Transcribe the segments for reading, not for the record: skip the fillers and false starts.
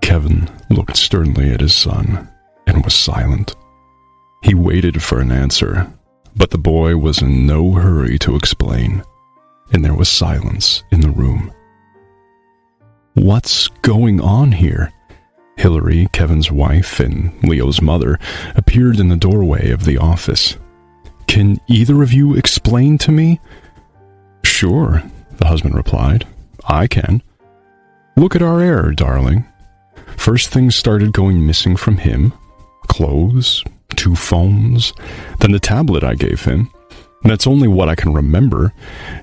Kevin looked sternly at his son and was silent. He waited for an answer, but the boy was in no hurry to explain, and there was silence in the room. "What's going on here?" Hillary, Kevin's wife, and Leo's mother appeared in the doorway of the office. "Can either of you explain to me?" "Sure," the husband replied. "I can. Look at our heir, darling. First things started going missing from him. Clothes, 2 phones, then the tablet I gave him. That's only what I can remember.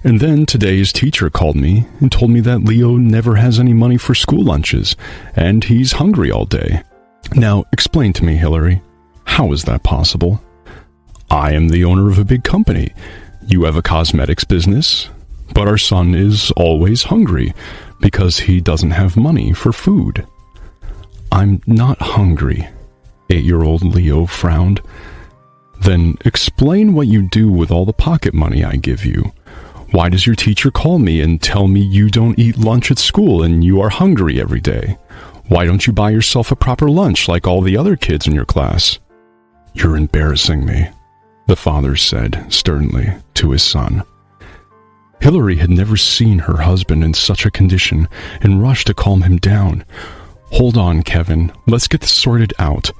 And then today his teacher called me and told me that Leo never has any money for school lunches, and he's hungry all day. Now, explain to me, Hillary, how is that possible? I am the owner of a big company. You have a cosmetics business, but our son is always hungry because he doesn't have money for food." "I'm not hungry," 8-year-old Leo frowned. "Then explain what you do with all the pocket money I give you. Why does your teacher call me and tell me you don't eat lunch at school and you are hungry every day? Why don't you buy yourself a proper lunch like all the other kids in your class?" "You're embarrassing me," the father said sternly to his son. Hillary had never seen her husband in such a condition and rushed to calm him down. "Hold on, Kevin. Let's get this sorted out.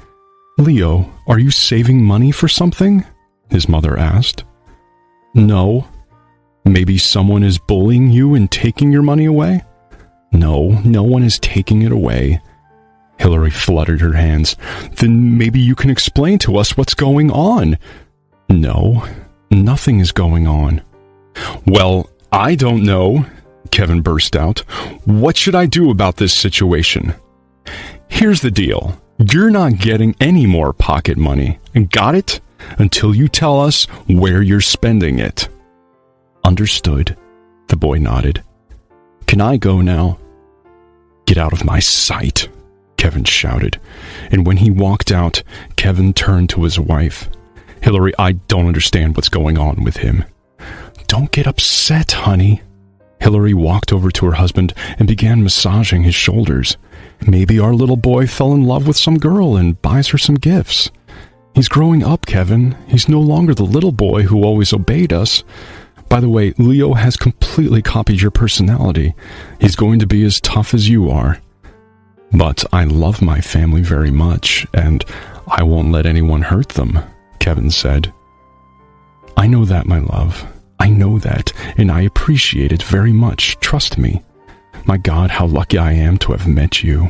Leo, are you saving money for something?" his mother asked. "No." "Maybe someone is bullying you and taking your money away?" "No, no one is taking it away." Hillary fluttered her hands. "Then maybe you can explain to us what's going on." "No, nothing is going on." "Well, I don't know," Kevin burst out. "What should I do about this situation?" "Here's the deal. You're not getting any more pocket money. Got it? Until you tell us where you're spending it." "Understood," the boy nodded. "Can I go now?" "Get out of my sight," Kevin shouted. And when he walked out, Kevin turned to his wife. "Hillary, I don't understand what's going on with him." "Don't get upset, honey." Hillary walked over to her husband and began massaging his shoulders. "Maybe our little boy fell in love with some girl and buys her some gifts. He's growing up, Kevin. He's no longer the little boy who always obeyed us. By the way, Leo has completely copied your personality. He's going to be as tough as you are. But I love my family very much, and I won't let anyone hurt them," Kevin said. "I know that, my love. I know that, and I appreciate it very much. Trust me. My God, how lucky I am to have met you."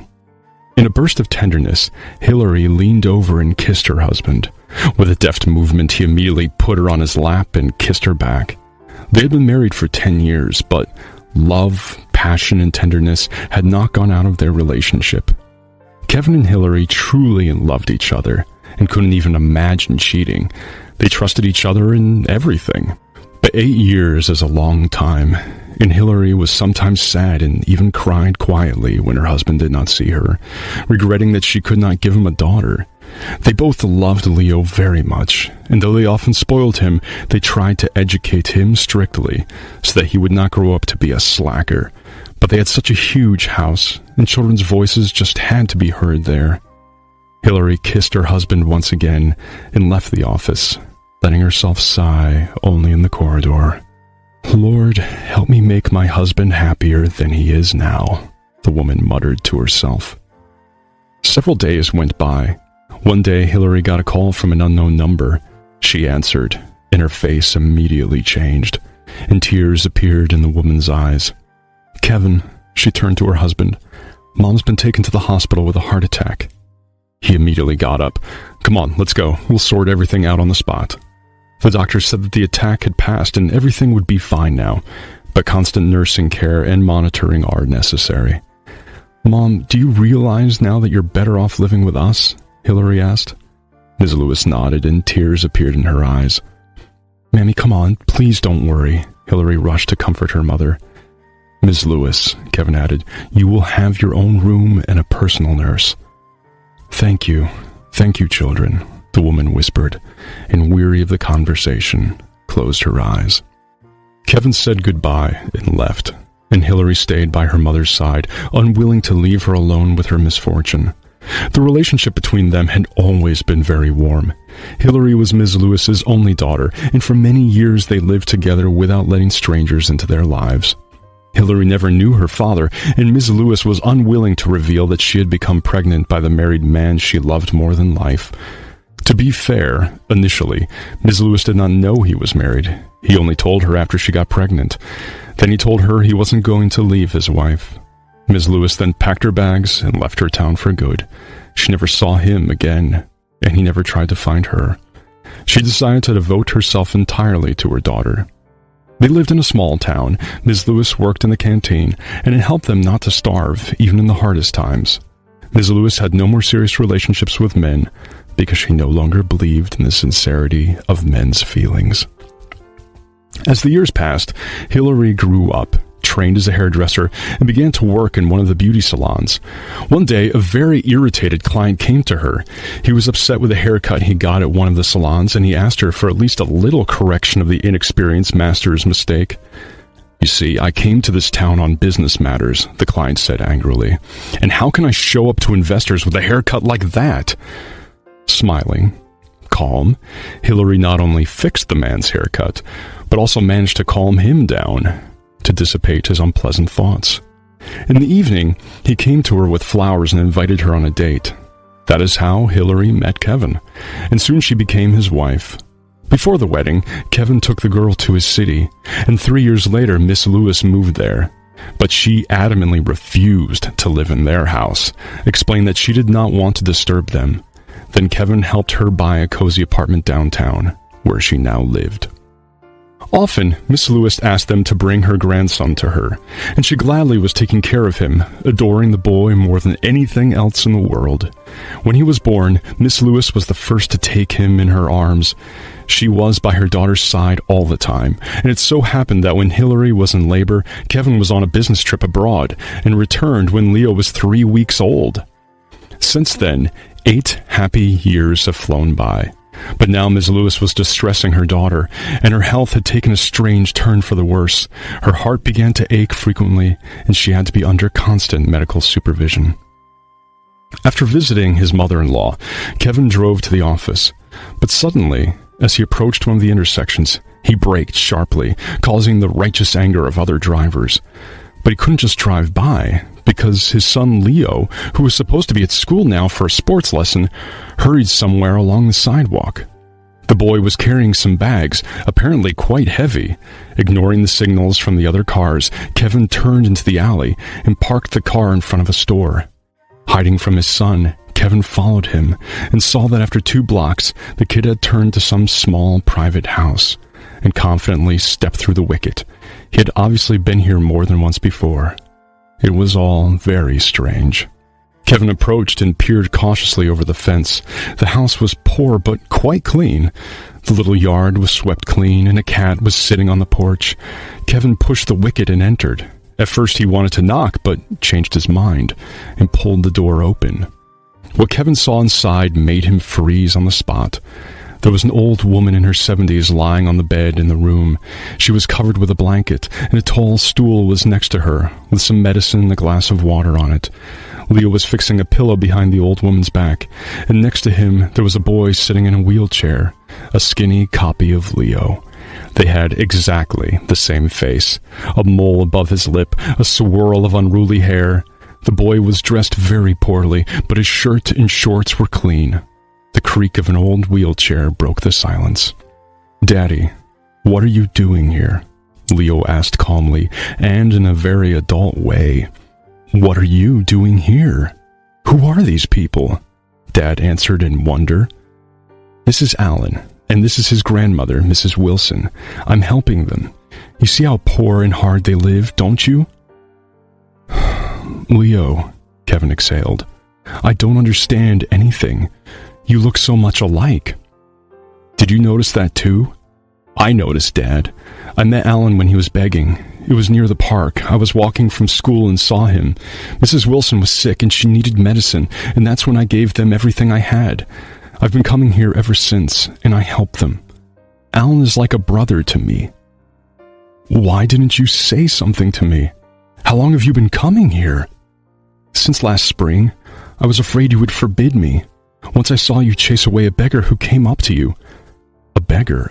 In a burst of tenderness, Hillary leaned over and kissed her husband. With a deft movement, he immediately put her on his lap and kissed her back. They had been married for 10 years, but love, passion, and tenderness had not gone out of their relationship. Kevin and Hillary truly loved each other and couldn't even imagine cheating. They trusted each other in everything. But 8 years is a long time, and Hillary was sometimes sad and even cried quietly when her husband did not see her, regretting that she could not give him a daughter. They both loved Leo very much, and though they often spoiled him, they tried to educate him strictly so that he would not grow up to be a slacker. But they had such a huge house, and children's voices just had to be heard there. Hillary kissed her husband once again and left the office, letting herself sigh only in the corridor. "Lord, help me make my husband happier than he is now," the woman muttered to herself. Several days went by. One day, Hillary got a call from an unknown number. She answered, and her face immediately changed, and tears appeared in the woman's eyes. "Kevin," she turned to her husband, "Mom's been taken to the hospital with a heart attack." He immediately got up. "Come on, let's go. We'll sort everything out on the spot." The doctor said that the attack had passed and everything would be fine now, but constant nursing care and monitoring are necessary. "Mom, do you realize now that you're better off living with us?" Hillary asked. Ms. Lewis nodded and tears appeared in her eyes. "Mammy, come on, please don't worry." Hillary rushed to comfort her mother. "Ms. Lewis," Kevin added, "you will have your own room and a personal nurse." Thank you, children," the woman whispered, and weary of the conversation, closed her eyes. Kevin said goodbye and left, and Hillary stayed by her mother's side, unwilling to leave her alone with her misfortune. The relationship between them had always been very warm. Hillary was Ms. Lewis's only daughter, and for many years they lived together without letting strangers into their lives. Hillary never knew her father, and Ms. Lewis was unwilling to reveal that she had become pregnant by the married man she loved more than life. To be fair, initially, Ms. Lewis did not know he was married. He only told her after she got pregnant. Then he told her he wasn't going to leave his wife. Ms. Lewis then packed her bags and left her town for good. She never saw him again, and he never tried to find her. She decided to devote herself entirely to her daughter. They lived in a small town. Ms. Lewis worked in the canteen, and it helped them not to starve, even in the hardest times. Ms. Lewis had no more serious relationships with men because she no longer believed in the sincerity of men's feelings. As the years passed, Hillary grew up, trained as a hairdresser, and began to work in one of the beauty salons. One day, a very irritated client came to her. He was upset with a haircut he got at one of the salons, and he asked her for at least a little correction of the inexperienced master's mistake. "You see, I came to this town on business matters," the client said angrily. "And how can I show up to investors with a haircut like that?" Smiling, calm, Hillary not only fixed the man's haircut, but also managed to calm him down, to dissipate his unpleasant thoughts. In the evening, he came to her with flowers and invited her on a date. That is how Hillary met Kevin, and soon she became his wife. Before the wedding, Kevin took the girl to his city, and 3 years later, Miss Lewis moved there. But she adamantly refused to live in their house, explained that she did not want to disturb them. Then Kevin helped her buy a cozy apartment downtown, where she now lived. Often, Miss Lewis asked them to bring her grandson to her, and she gladly was taking care of him, adoring the boy more than anything else in the world. When he was born, Miss Lewis was the first to take him in her arms. She was by her daughter's side all the time, and it so happened that when Hillary was in labor, Kevin was on a business trip abroad, and returned when Leo was 3 weeks old. Since then, 8 happy years have flown by. But now Ms. Lewis was distressing her daughter, and her health had taken a strange turn for the worse. Her heart began to ache frequently, and she had to be under constant medical supervision. After visiting his mother-in-law, Kevin drove to the office. But suddenly, as he approached one of the intersections, he braked sharply, causing the righteous anger of other drivers. But he couldn't just drive by, because his son Leo, who was supposed to be at school now for a sports lesson, hurried somewhere along the sidewalk. The boy was carrying some bags, apparently quite heavy. Ignoring the signals from the other cars, Kevin turned into the alley and parked the car in front of a store. Hiding from his son, Kevin followed him and saw that after 2 blocks, the kid had turned to some small private house and confidently stepped through the wicket. He had obviously been here more than once before. It was all very strange. Kevin approached and peered cautiously over the fence. The house was poor but quite clean. The little yard was swept clean, and a cat was sitting on the porch. Kevin pushed the wicket and entered. At first he wanted to knock, but changed his mind and pulled the door open. What Kevin saw inside made him freeze on the spot. There was an old woman in her 70s lying on the bed in the room. She was covered with a blanket, and a tall stool was next to her, with some medicine and a glass of water on it. Leo was fixing a pillow behind the old woman's back, and next to him there was a boy sitting in a wheelchair, a skinny copy of Leo. They had exactly the same face, a mole above his lip, a swirl of unruly hair. The boy was dressed very poorly, but his shirt and shorts were clean. The creak of an old wheelchair broke the silence. "Daddy, what are you doing here?" Leo asked calmly, and in a very adult way. "What are you doing here? Who are these people?" Dad answered in wonder. "This is Alan, and this is his grandmother, Mrs. Wilson. I'm helping them. You see how poor and hard they live, don't you?" "Leo," Kevin exhaled, "I don't understand anything. You look so much alike." "Did you notice that too?" "I noticed, Dad. I met Alan when he was begging. It was near the park. I was walking from school and saw him. Mrs. Wilson was sick and she needed medicine, and that's when I gave them everything I had. I've been coming here ever since, and I help them. Alan is like a brother to me." "Why didn't you say something to me?" How long have you been coming here?" "Since last spring. I was afraid you would forbid me. Once I saw you chase away a beggar who came up to you." "A beggar?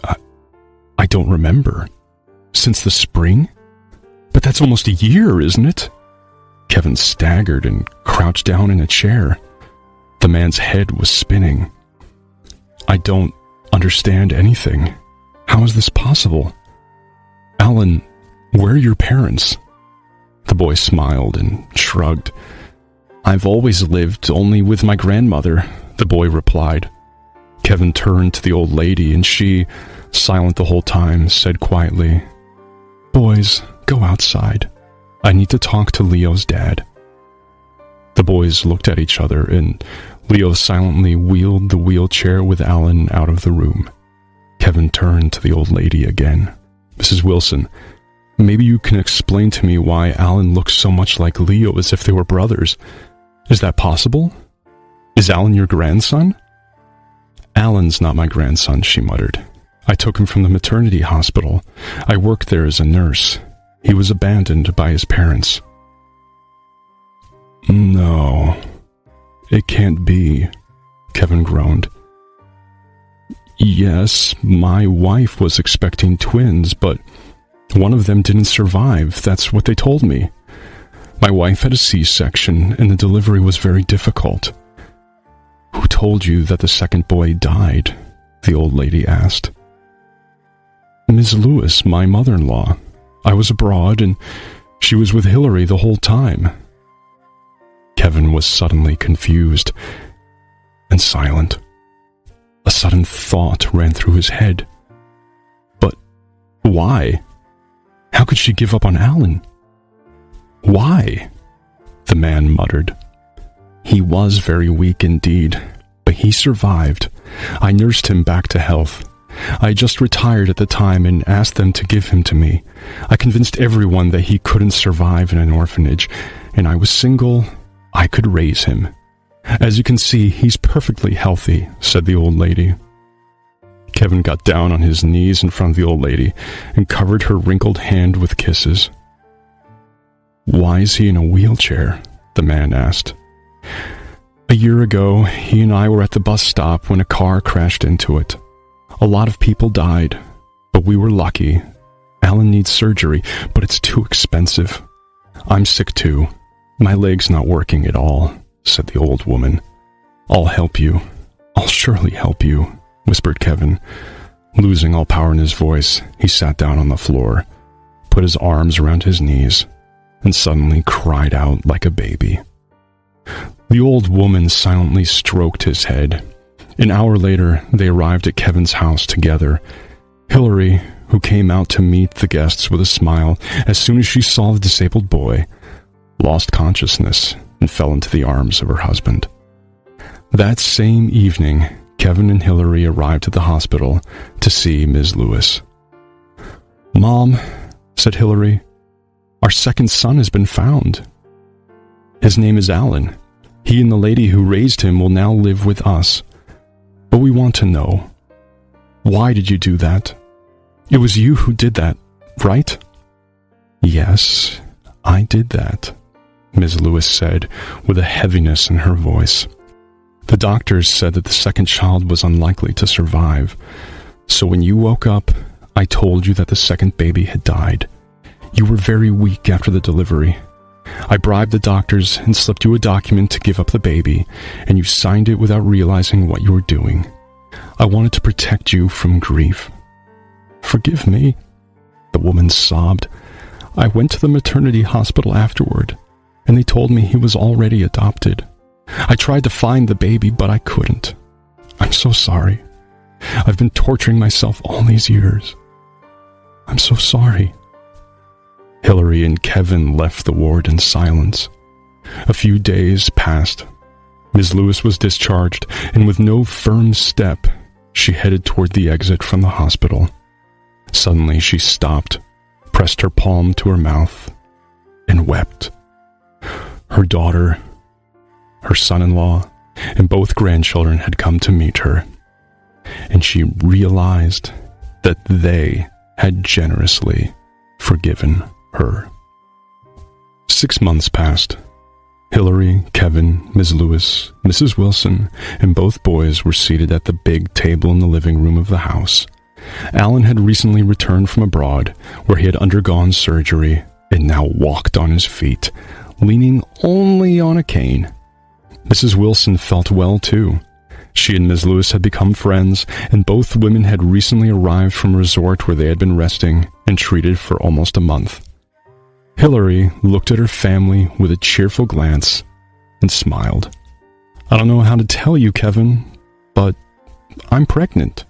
I don't remember." "Since the spring? But that's almost a year, isn't it?" Kevin staggered and crouched down in a chair. The man's head was spinning. "I don't understand anything. How is this possible? Alan, where are your parents?" The boy smiled and shrugged. "I've always lived only with my grandmother," the boy replied. Kevin turned to the old lady, and she, silent the whole time, said quietly, "Boys, go outside. I need to talk to Leo's dad." The boys looked at each other, and Leo silently wheeled the wheelchair with Alan out of the room. Kevin turned to the old lady again. "Mrs. Wilson, maybe you can explain to me why Alan looks so much like Leo as if they were brothers. Is that possible? Is Alan your grandson?" "Alan's not my grandson," she muttered. "I took him from the maternity hospital. I worked there as a nurse. He was abandoned by his parents." "No, it can't be," Kevin groaned. "Yes, my wife was expecting twins, but one of them didn't survive. That's what they told me. My wife had a C-section, and the delivery was very difficult." "Who told you that the second boy died?" the old lady asked. "Ms. Lewis, my mother-in-law. I was abroad, and she was with Hillary the whole time." Kevin was suddenly confused and silent. A sudden thought ran through his head. But why? How could she give up on Alan? "Why?" the man muttered. "He was very weak indeed, but he survived. I nursed him back to health. I had just retired at the time and asked them to give him to me. I convinced everyone that he couldn't survive in an orphanage, and I was single. I could raise him. As you can see, he's perfectly healthy," said the old lady. Kevin got down on his knees in front of the old lady and covered her wrinkled hand with kisses. "Why is he in a wheelchair?" the man asked. "A year ago, he and I were at the bus stop when a car crashed into it. A lot of people died, but we were lucky. Alan needs surgery, but it's too expensive. I'm sick too. My leg's not working at all," said the old woman. "I'll help you. I'll surely help you," whispered Kevin. Losing all power in his voice, he sat down on the floor, put his arms around his knees, and suddenly cried out like a baby. The old woman silently stroked his head. An hour later, they arrived at Kevin's house together. Hillary, who came out to meet the guests with a smile as soon as she saw the disabled boy, lost consciousness and fell into the arms of her husband. That same evening, Kevin and Hillary arrived at the hospital to see Ms. Lewis. "Mom," said Hillary, "our second son has been found. His name is Alan. He and the lady who raised him will now live with us. But we want to know, why did you do that? It was you who did that, right?" "Yes, I did that," Ms. Lewis said with a heaviness in her voice. "The doctors said that the second child was unlikely to survive. So when you woke up, I told you that the second baby had died. You were very weak after the delivery. I bribed the doctors and slipped you a document to give up the baby, and you signed it without realizing what you were doing. I wanted to protect you from grief. Forgive me," the woman sobbed. "I went to the maternity hospital afterward, and they told me he was already adopted. I tried to find the baby, but I couldn't. I'm so sorry. I've been torturing myself all these years. I'm so sorry." Hillary and Kevin left the ward in silence. A few days passed. Ms. Lewis was discharged, and with no firm step, she headed toward the exit from the hospital. Suddenly she stopped, pressed her palm to her mouth, and wept. Her daughter, her son-in-law, and both grandchildren had come to meet her, and she realized that they had generously forgiven her. 6 months passed. Hillary, Kevin, Ms. Lewis, Mrs. Wilson, and both boys were seated at the big table in the living room of the house. Alan had recently returned from abroad, where he had undergone surgery and now walked on his feet, leaning only on a cane. Mrs. Wilson felt well, too. She and Ms. Lewis had become friends, and both women had recently arrived from a resort where they had been resting and treated for almost a month. Hillary looked at her family with a cheerful glance and smiled. "I don't know how to tell you, Kevin, but I'm pregnant."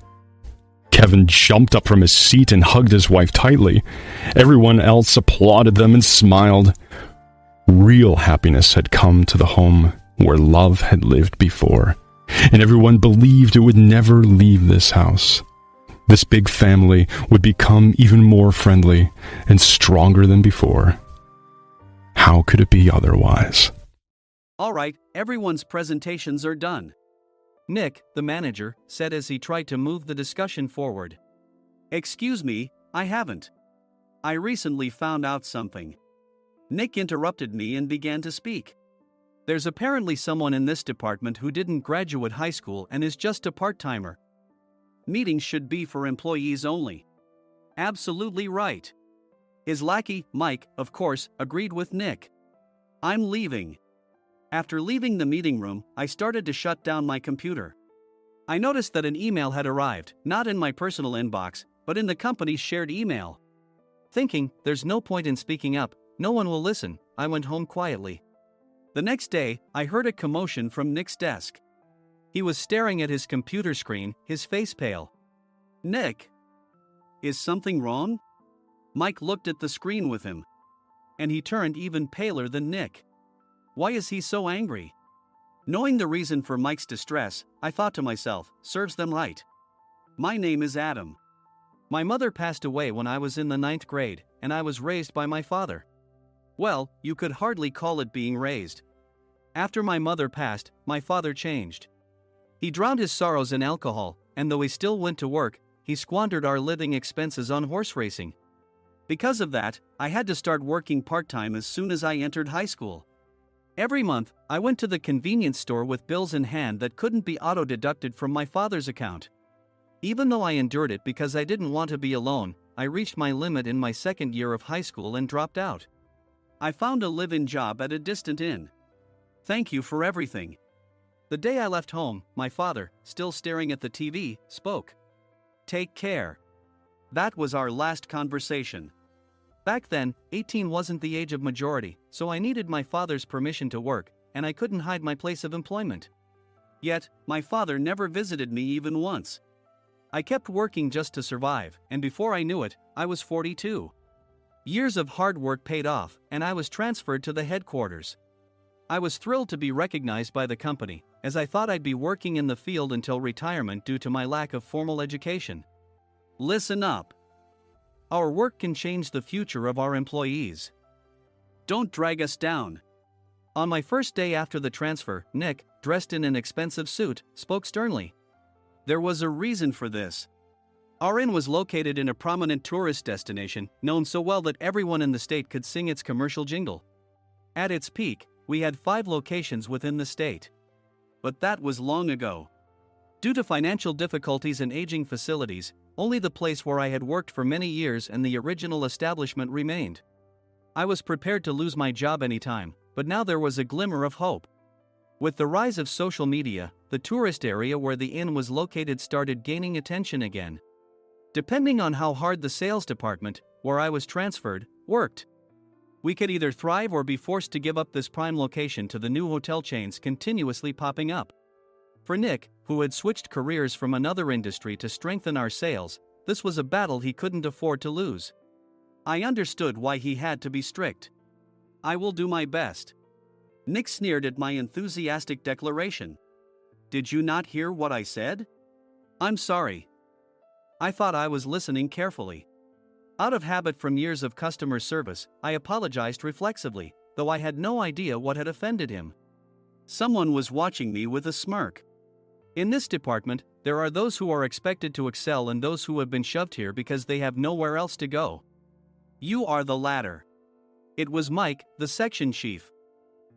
Kevin jumped up from his seat and hugged his wife tightly. Everyone else applauded them and smiled. Real happiness had come to the home where love had lived before, and everyone believed it would never leave this house. This big family would become even more friendly and stronger than before. How could it be otherwise? All right, everyone's presentations are done, Nick, the manager, said as he tried to move the discussion forward. "Excuse me, I haven't. I recently found out something." Nick interrupted me and began to speak. "There's apparently someone in this department who didn't graduate high school and is just a part-timer. Meetings should be for employees only." "Absolutely right." His lackey, Mike, of course, agreed with Nick. "I'm leaving." After leaving the meeting room, I started to shut down my computer. I noticed that an email had arrived, not in my personal inbox, but in the company's shared email. Thinking, there's no point in speaking up, no one will listen, I went home quietly. The next day, I heard a commotion from Nick's desk. He was staring at his computer screen, his face pale. "Nick, is something wrong?" Mike looked at the screen with him. And he turned even paler than Nick. Why is he so angry? Knowing the reason for Mike's distress, I thought to myself, serves them right. My name is Adam. My mother passed away when I was in the 9th grade, and I was raised by my father. Well, you could hardly call it being raised. After my mother passed, my father changed. He drowned his sorrows in alcohol, and though he still went to work, he squandered our living expenses on horse racing. Because of that, I had to start working part-time as soon as I entered high school. Every month, I went to the convenience store with bills in hand that couldn't be auto-deducted from my father's account. Even though I endured it because I didn't want to be alone, I reached my limit in my second year of high school and dropped out. I found a live-in job at a distant inn. Thank you for everything. The day I left home, my father, still staring at the TV, spoke. Take care. That was our last conversation. Back then, 18 wasn't the age of majority, so I needed my father's permission to work, and I couldn't hide my place of employment. Yet, my father never visited me even once. I kept working just to survive, and before I knew it, I was 42. Years of hard work paid off, and I was transferred to the headquarters. I was thrilled to be recognized by the company, as I thought I'd be working in the field until retirement due to my lack of formal education. Listen up. Our work can change the future of our employees. Don't drag us down. On my first day after the transfer, Nick, dressed in an expensive suit, spoke sternly. There was a reason for this. Our inn was located in a prominent tourist destination, known so well that everyone in the state could sing its commercial jingle. At its peak, we had 5 locations within the state. But that was long ago. Due to financial difficulties and aging facilities, only the place where I had worked for many years and the original establishment remained. I was prepared to lose my job anytime, but now there was a glimmer of hope. With the rise of social media, the tourist area where the inn was located started gaining attention again. Depending on how hard the sales department, where I was transferred, worked, we could either thrive or be forced to give up this prime location to the new hotel chains continuously popping up. For Nick, who had switched careers from another industry to strengthen our sales, this was a battle he couldn't afford to lose. I understood why he had to be strict. I will do my best. Nick sneered at my enthusiastic declaration. Did you not hear what I said? I'm sorry. I thought I was listening carefully. Out of habit from years of customer service, I apologized reflexively, though I had no idea what had offended him. Someone was watching me with a smirk. In this department, there are those who are expected to excel and those who have been shoved here because they have nowhere else to go. You are the latter. It was Mike, the section chief.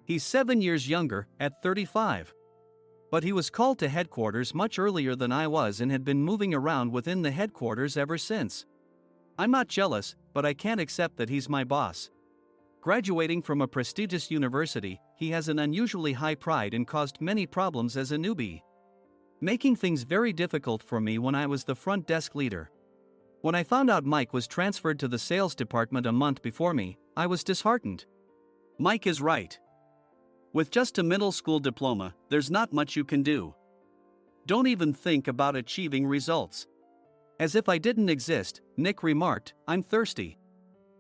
He's 7 years younger, at 35. But he was called to headquarters much earlier than I was and had been moving around within the headquarters ever since. I'm not jealous, but I can't accept that he's my boss. Graduating from a prestigious university, he has an unusually high pride and caused many problems as a newbie, making things very difficult for me when I was the front desk leader. When I found out Mike was transferred to the sales department a month before me, I was disheartened. Mike is right. With just a middle school diploma, there's not much you can do. Don't even think about achieving results. As if I didn't exist, Nick remarked, "I'm thirsty."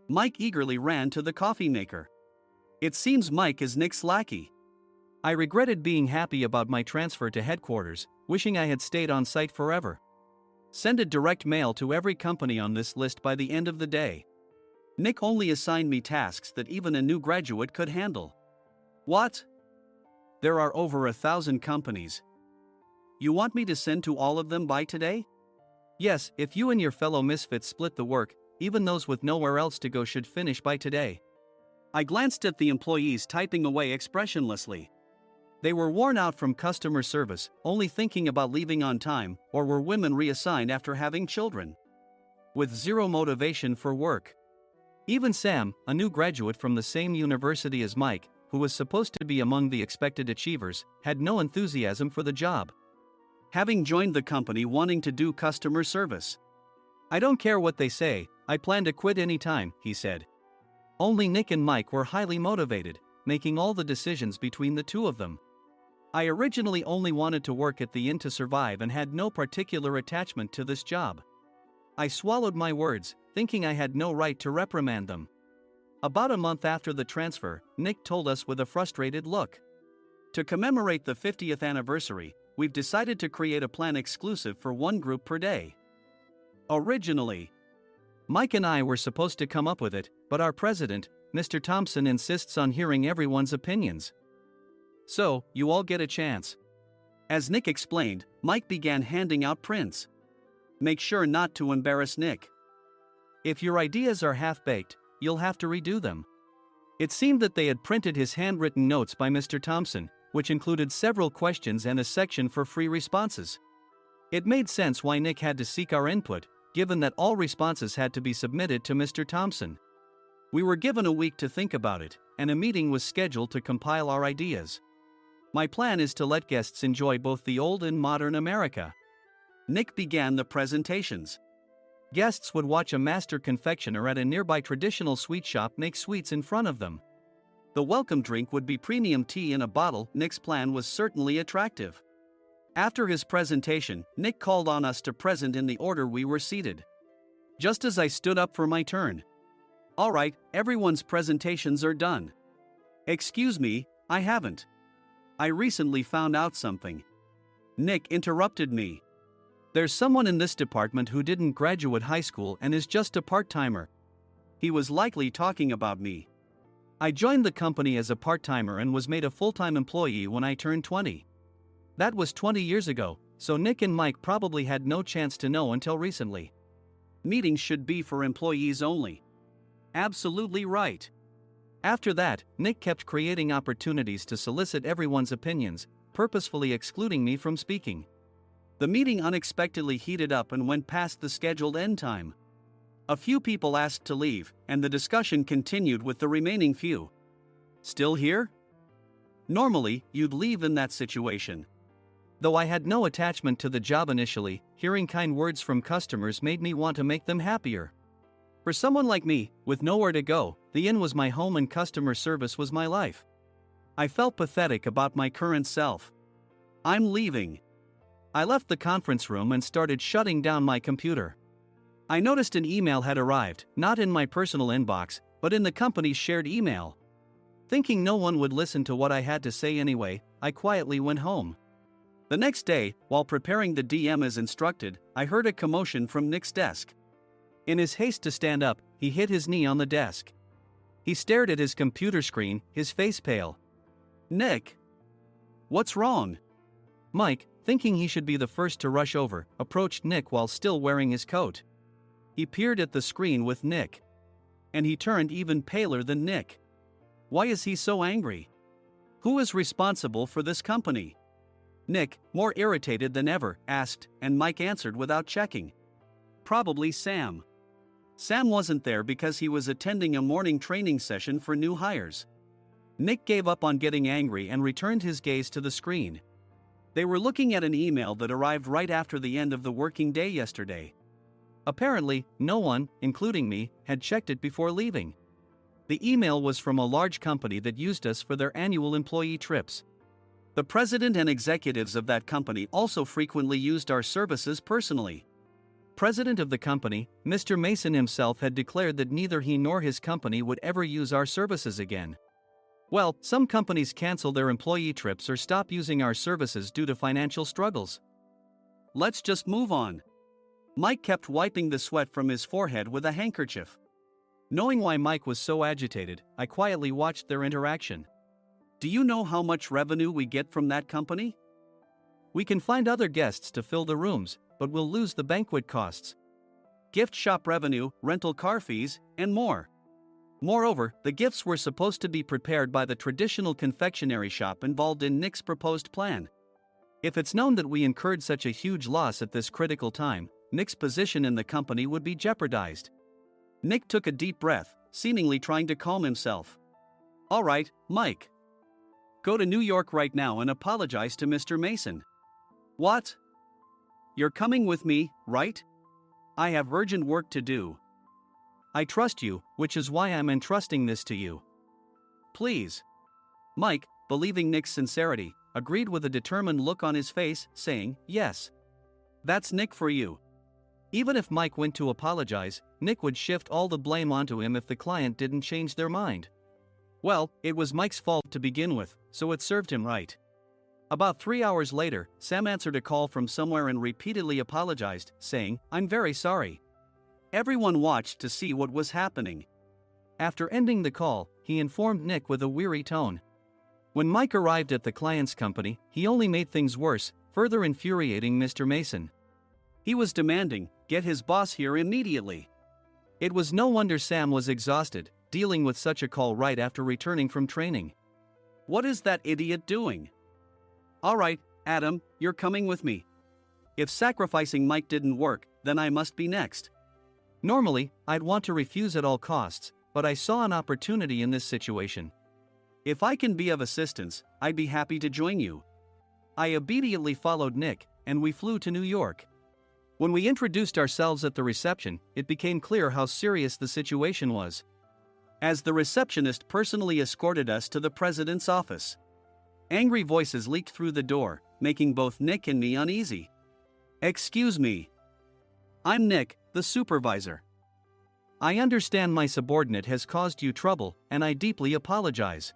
Mike eagerly ran to the coffee maker. It seems Mike is Nick's lackey. I regretted being happy about my transfer to headquarters, wishing I had stayed on site forever. Send a direct mail to every company on this list by the end of the day. Nick only assigned me tasks that even a new graduate could handle. What? There are over 1,000 companies. You want me to send to all of them by today? Yes, if you and your fellow misfits split the work, even those with nowhere else to go should finish by today. I glanced at the employees typing away expressionlessly. They were worn out from customer service, only thinking about leaving on time, or were women reassigned after having children, with zero motivation for work. Even Sam, a new graduate from the same university as Mike, who was supposed to be among the expected achievers, had no enthusiasm for the job, having joined the company wanting to do customer service. "I don't care what they say, I plan to quit any time," he said. Only Nick and Mike were highly motivated, making all the decisions between the two of them. I originally only wanted to work at the inn to survive and had no particular attachment to this job. I swallowed my words, thinking I had no right to reprimand them. About a month after the transfer, Nick told us with a frustrated look. To commemorate the 50th anniversary, we've decided to create a plan exclusive for one group per day. Originally, Mike and I were supposed to come up with it, but our president, Mr. Thompson, insists on hearing everyone's opinions. So, you all get a chance. As Nick explained, Mike began handing out prints. Make sure not to embarrass Nick. If your ideas are half-baked, you'll have to redo them. It seemed that they had printed his handwritten notes by Mr. Thompson, which included several questions and a section for free responses. It made sense why Nick had to seek our input, given that all responses had to be submitted to Mr. Thompson. We were given a week to think about it, and a meeting was scheduled to compile our ideas. My plan is to let guests enjoy both the old and modern America. Nick began the presentations. Guests would watch a master confectioner at a nearby traditional sweet shop make sweets in front of them. The welcome drink would be premium tea in a bottle. Nick's plan was certainly attractive. After his presentation, Nick called on us to present in the order we were seated. Just as I stood up for my turn. "All right, everyone's presentations are done." "Excuse me, I haven't. I recently found out something." Nick interrupted me. "There's someone in this department who didn't graduate high school and is just a part-timer." He was likely talking about me. I joined the company as a part-timer and was made a full-time employee when I turned 20. That was 20 years ago, so Nick and Mike probably had no chance to know until recently. Meetings should be for employees only. Absolutely right. After that, Nick kept creating opportunities to solicit everyone's opinions, purposefully excluding me from speaking. The meeting unexpectedly heated up and went past the scheduled end time. A few people asked to leave, and the discussion continued with the remaining few. "Still here?" Normally, you'd leave in that situation. Though I had no attachment to the job initially, hearing kind words from customers made me want to make them happier. For someone like me, with nowhere to go, the inn was my home and customer service was my life. I felt pathetic about my current self. "I'm leaving." I left the conference room and started shutting down my computer. I noticed an email had arrived, not in my personal inbox, but in the company's shared email. Thinking no one would listen to what I had to say anyway, I quietly went home. The next day, while preparing the DM as instructed, I heard a commotion from Nick's desk. In his haste to stand up, he hit his knee on the desk. He stared at his computer screen, his face pale. "Nick! What's wrong?" Mike, thinking he should be the first to rush over, approached Nick while still wearing his coat. He peered at the screen with Nick. and he turned even paler than Nick. Why is he so angry? Who is responsible for this company? Nick, more irritated than ever, asked, and Mike answered without checking. Probably Sam. Sam wasn't there because he was attending a morning training session for new hires. Nick gave up on getting angry and returned his gaze to the screen. They were looking at an email that arrived right after the end of the working day yesterday. Apparently, no one, including me, had checked it before leaving. The email was from a large company that used us for their annual employee trips. The president and executives of that company also frequently used our services personally. President of the company, Mr. Mason himself, had declared that neither he nor his company would ever use our services again. Well, some companies cancel their employee trips or stop using our services due to financial struggles. Let's just move on. Mike kept wiping the sweat from his forehead with a handkerchief. Knowing why Mike was so agitated, I quietly watched their interaction. Do you know how much revenue we get from that company? We can find other guests to fill the rooms, but we'll lose the banquet costs, gift shop revenue, rental car fees, and more. Moreover, the gifts were supposed to be prepared by the traditional confectionery shop involved in Nick's proposed plan. If it's known that we incurred such a huge loss at this critical time, Nick's position in the company would be jeopardized. Nick took a deep breath, seemingly trying to calm himself. All right, Mike. Go to New York right now and apologize to Mr. Mason. What? You're coming with me, right? I have urgent work to do. I trust you, which is why I'm entrusting this to you. Please. Mike, believing Nick's sincerity, agreed with a determined look on his face, saying, yes. That's Nick for you. Even if Mike went to apologize, Nick would shift all the blame onto him if the client didn't change their mind. Well, it was Mike's fault to begin with, so it served him right. About 3 hours later, Sam answered a call from somewhere and repeatedly apologized, saying, I'm very sorry. Everyone watched to see what was happening. After ending the call, he informed Nick with a weary tone. When Mike arrived at the client's company, he only made things worse, further infuriating Mr. Mason. He was demanding, get his boss here immediately. It was no wonder Sam was exhausted, dealing with such a call right after returning from training. What is that idiot doing? All right, Adam, you're coming with me. If sacrificing Mike didn't work, then I must be next. Normally, I'd want to refuse at all costs, but I saw an opportunity in this situation. If I can be of assistance, I'd be happy to join you. I obediently followed Nick, and we flew to New York. When we introduced ourselves at the reception, it became clear how serious the situation was, as the receptionist personally escorted us to the president's office. Angry voices leaked through the door, making both Nick and me uneasy. Excuse me. I'm Nick, the supervisor. I understand my subordinate has caused you trouble, and I deeply apologize.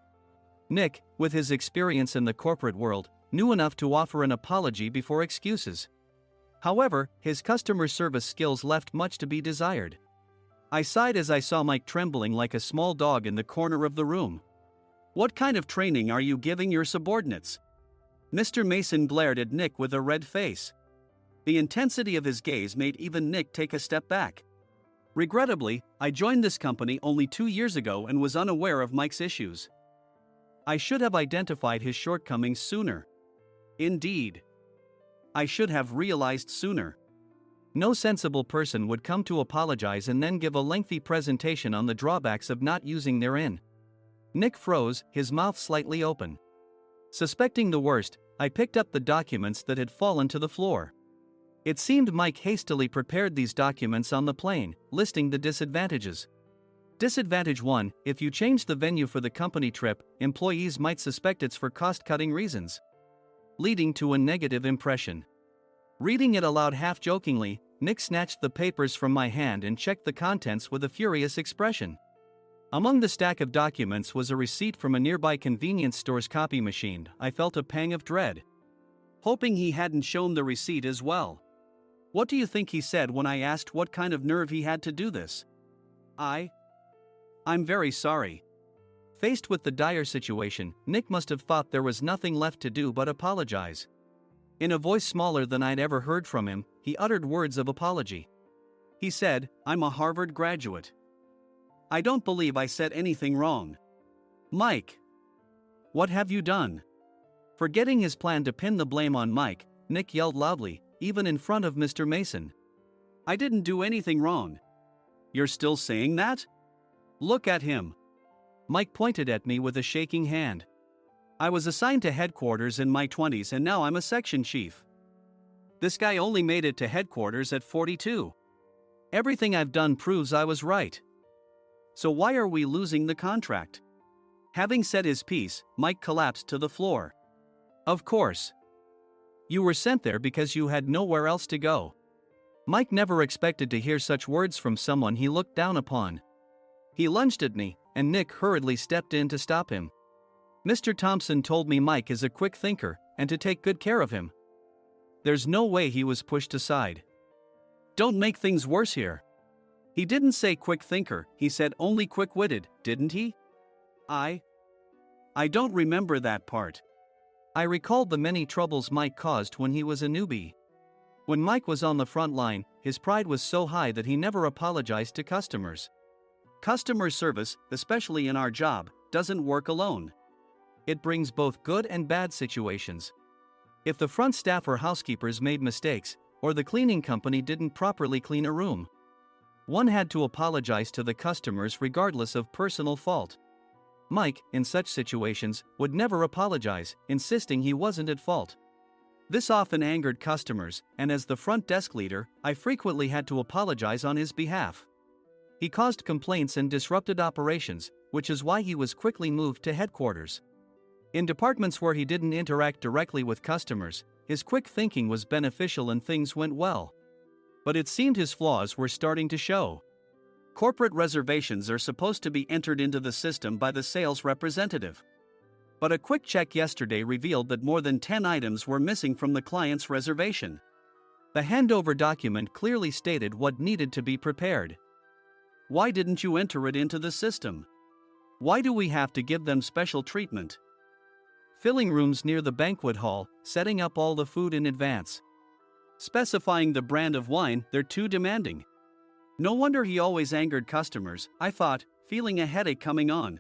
Nick, with his experience in the corporate world, knew enough to offer an apology before excuses. However, his customer service skills left much to be desired. I sighed as I saw Mike trembling like a small dog in the corner of the room. What kind of training are you giving your subordinates? Mr. Mason glared at Nick with a red face. The intensity of his gaze made even Nick take a step back. Regrettably, I joined this company only 2 years ago and was unaware of Mike's issues. I should have identified his shortcomings sooner. Indeed. I should have realized sooner. No sensible person would come to apologize and then give a lengthy presentation on the drawbacks of not using their in. Nick froze, his mouth slightly open. Suspecting the worst, I picked up the documents that had fallen to the floor. It seemed Mike hastily prepared these documents on the plane, listing the disadvantages. Disadvantage 1: if you change the venue for the company trip, employees might suspect it's for cost-cutting reasons, leading to a negative impression. Reading it aloud half-jokingly, Nick snatched the papers from my hand and checked the contents with a furious expression. Among the stack of documents was a receipt from a nearby convenience store's copy machine. I felt a pang of dread, hoping he hadn't shown the receipt as well. What do you think he said when I asked what kind of nerve he had to do this? I'm very sorry. Faced with the dire situation, Nick must have thought there was nothing left to do but apologize. In a voice smaller than I'd ever heard from him, he uttered words of apology. He said, I'm a Harvard graduate. I don't believe I said anything wrong. Mike! What have you done? Forgetting his plan to pin the blame on Mike, Nick yelled loudly, even in front of Mr. Mason. I didn't do anything wrong. You're still saying that? Look at him. Mike pointed at me with a shaking hand. I was assigned to headquarters in my 20s and now I'm a section chief. This guy only made it to headquarters at 42. Everything I've done proves I was right. So why are we losing the contract? Having said his piece, Mike collapsed to the floor. Of course. You were sent there because you had nowhere else to go. Mike never expected to hear such words from someone he looked down upon. He lunged at me, and Nick hurriedly stepped in to stop him. Mr. Thompson told me Mike is a quick thinker, and to take good care of him. There's no way he was pushed aside. Don't make things worse here. He didn't say quick thinker, he said only quick-witted, didn't he? I don't remember that part. I recalled the many troubles Mike caused when he was a newbie. When Mike was on the front line, his pride was so high that he never apologized to customers. Customer service, especially in our job, doesn't work alone. It brings both good and bad situations. If the front staff or housekeepers made mistakes, or the cleaning company didn't properly clean a room, one had to apologize to the customers regardless of personal fault. Mike, in such situations, would never apologize, insisting he wasn't at fault. This often angered customers, and as the front desk leader, I frequently had to apologize on his behalf. He caused complaints and disrupted operations, which is why he was quickly moved to headquarters. In departments where he didn't interact directly with customers, his quick thinking was beneficial and things went well. But it seemed his flaws were starting to show. Corporate reservations are supposed to be entered into the system by the sales representative. But a quick check yesterday revealed that more than 10 items were missing from the client's reservation. The handover document clearly stated what needed to be prepared. Why didn't you enter it into the system? Why do we have to give them special treatment? Filling rooms near the banquet hall, setting up all the food in advance. Specifying the brand of wine, they're too demanding. No wonder he always angered customers, I thought, feeling a headache coming on.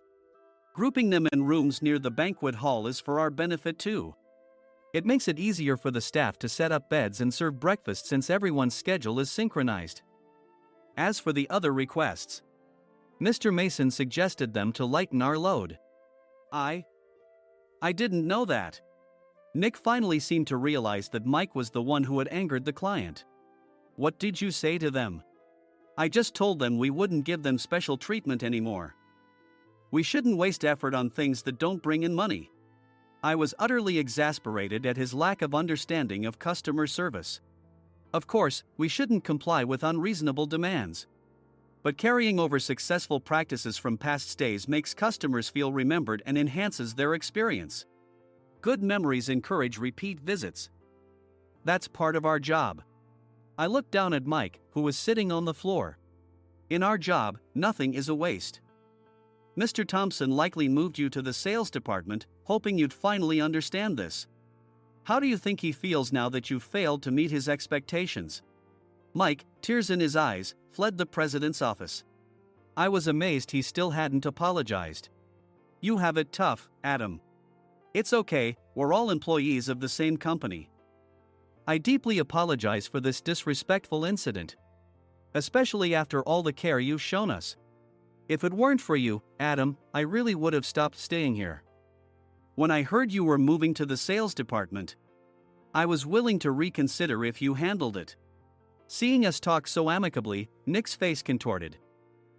Grouping them in rooms near the banquet hall is for our benefit too. It makes it easier for the staff to set up beds and serve breakfast since everyone's schedule is synchronized. As for the other requests, Mr. Mason suggested them to lighten our load. I didn't know that. Nick finally seemed to realize that Mike was the one who had angered the client. What did you say to them? I just told them we wouldn't give them special treatment anymore. We shouldn't waste effort on things that don't bring in money. I was utterly exasperated at his lack of understanding of customer service. Of course, we shouldn't comply with unreasonable demands. But carrying over successful practices from past stays makes customers feel remembered and enhances their experience. Good memories encourage repeat visits. That's part of our job. I looked down at Mike, who was sitting on the floor. In our job, nothing is a waste. Mr. Thompson likely moved you to the sales department, hoping you'd finally understand this. How do you think he feels now that you've failed to meet his expectations? Mike, tears in his eyes, fled the president's office. I was amazed he still hadn't apologized. You have it tough, Adam. It's okay, we're all employees of the same company. I deeply apologize for this disrespectful incident. Especially after all the care you've shown us. If it weren't for you, Adam, I really would have stopped staying here. When I heard you were moving to the sales department, I was willing to reconsider if you handled it. Seeing us talk so amicably, Nick's face contorted.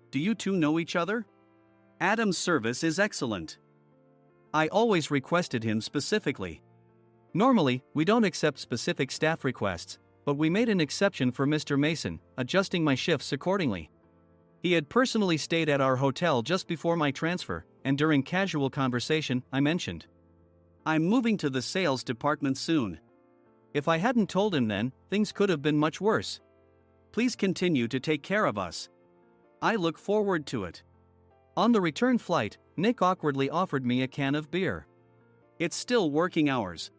Do you two know each other? Adam's service is excellent. I always requested him specifically. Normally, we don't accept specific staff requests, but we made an exception for Mr. Mason, adjusting my shifts accordingly. He had personally stayed at our hotel just before my transfer, and during casual conversation, I mentioned, I'm moving to the sales department soon. If I hadn't told him then, things could have been much worse. Please continue to take care of us. I look forward to it. On the return flight, Nick awkwardly offered me a can of beer. It's still working hours.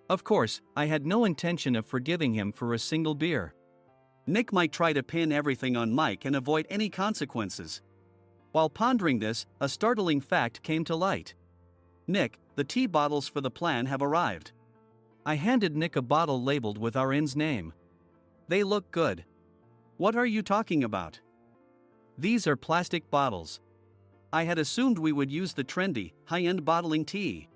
Of course, I had no intention of forgiving him for a single beer. Nick might try to pin everything on Mike and avoid any consequences. While pondering this, a startling fact came to light. Nick, the tea bottles for the plan have arrived. I handed Nick a bottle labeled with our inn's name. They look good. What are you talking about? These are plastic bottles. I had assumed we would use the trendy, high-end bottling tea.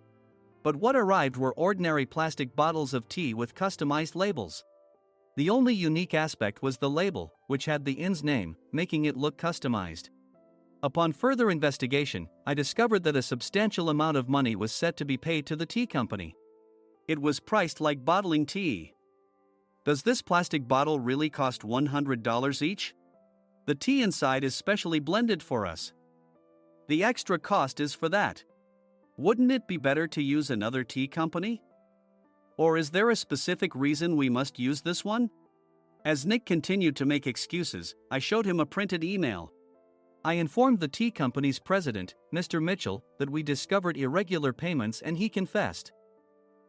But what arrived were ordinary plastic bottles of tea with customized labels. The only unique aspect was the label, which had the inn's name, making it look customized. Upon further investigation, I discovered that a substantial amount of money was set to be paid to the tea company. It was priced like bottling tea. Does this plastic bottle really cost $100 each? The tea inside is specially blended for us. The extra cost is for that. Wouldn't it be better to use another tea company? Or is there a specific reason we must use this one? As Nick continued to make excuses, I showed him a printed email. I informed the tea company's president, Mr. Mitchell, that we discovered irregular payments and he confessed.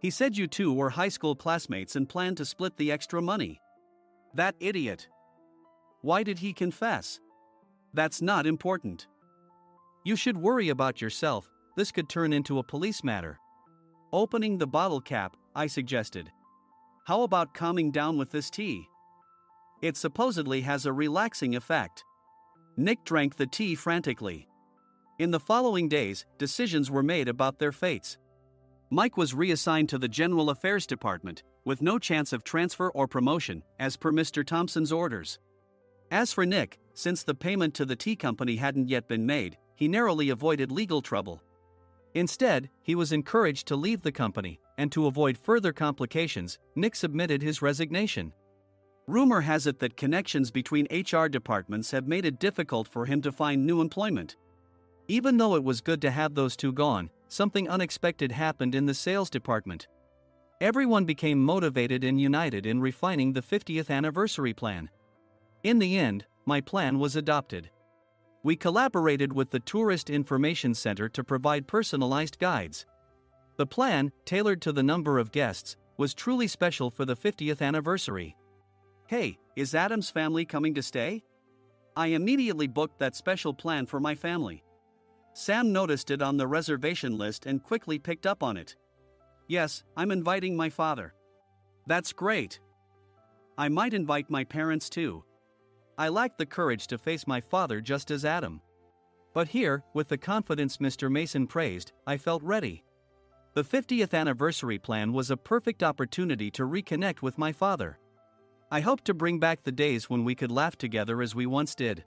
He said you two were high school classmates and planned to split the extra money. That idiot. Why did he confess? That's not important. You should worry about yourself, this could turn into a police matter. Opening the bottle cap, I suggested. How about calming down with this tea? It supposedly has a relaxing effect. Nick drank the tea frantically. In the following days, decisions were made about their fates. Mike was reassigned to the General Affairs Department, with no chance of transfer or promotion, as per Mr. Thompson's orders. As for Nick, since the payment to the tea company hadn't yet been made, he narrowly avoided legal trouble. Instead, he was encouraged to leave the company, and to avoid further complications, Nick submitted his resignation. Rumor has it that connections between HR departments have made it difficult for him to find new employment. Even though it was good to have those two gone, something unexpected happened in the sales department. Everyone became motivated and united in refining the 50th anniversary plan. In the end, my plan was adopted. We collaborated with the Tourist Information Center to provide personalized guides. The plan, tailored to the number of guests, was truly special for the 50th anniversary. Hey, is Adam's family coming to stay? I immediately booked that special plan for my family. Sam noticed it on the reservation list and quickly picked up on it. Yes, I'm inviting my father. That's great. I might invite my parents too. I lacked the courage to face my father just as Adam. But here, with the confidence Mr. Mason praised, I felt ready. The 50th anniversary plan was a perfect opportunity to reconnect with my father. I hoped to bring back the days when we could laugh together as we once did.